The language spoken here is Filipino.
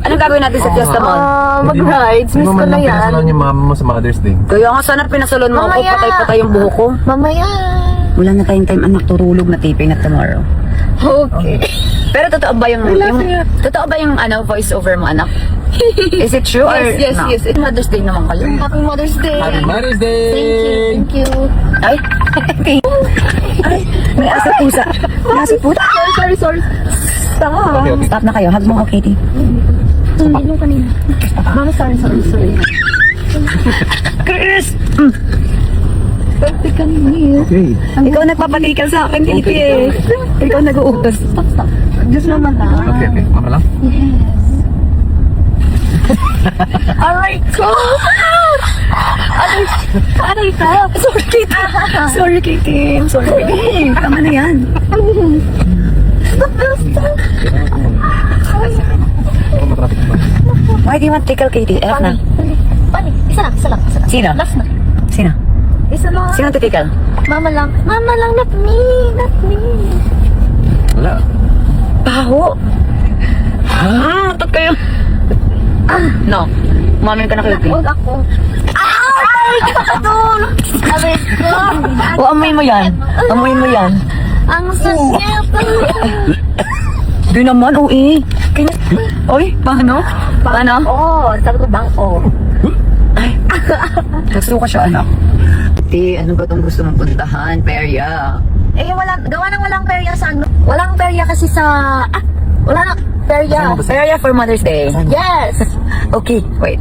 Ano gagawin natin sa Fiesta Mall? Mag-rides. Miss ko na yan. Pinasalan yung mama mo sa Mother's Day. Kaya nga sana pinasalon mo ako, Mamaya. patay-patay yung buhok ko. Mamaya. Wala na tayong time, anak, turulog na taping na tomorrow. Okay. Pero totoo ba yung totoo ba yung voice over mo, anak? Is it true or Yes, no? yes. Mother's Day naman kayo. Happy Mother's Day. Happy Mother's Day! Thank you. Ay, ay, may asa pusa. May asa pusa. Sorry. Stop. Okay, okay. Stop na kayo, hug mo ko, Katie. Hindi mo kanina. Mama, sorry. Chris! Pwede kanina. Okay. Ikaw nagpapatikal sa akin, Katie. Ikaw nag-uutos. Stop. Diyos naman na. Okay. Mama lang? Aray ko! Aray ka! Sorry, Katie. Sorry, Katie. I'm sorry, baby. Tama na yan. Matraffic ba? Why do you want to tickle, Katie? Enak na. Pani, isa lang. Sino? Last na. Sino? Isa lang. Sino titikal? Mama lang, not me. Wala. Baho. Matot kayo. No. Umamin ka na kayo, Huwag ako. Ay! Doon! Aray ko! O, amoy mo yan. Amoy mo yan. Ang sakit! Di naman, ui. Oy, paano? Paano? Sabi ko bang Gusto ka siya, anak. Ti, ano ba itong gusto mong puntahan? Perya. gawa ng walang perya sa ano. Walang perya kasi sa... wala na perya. Perya for Mother's Day. Yes! Okay, wait.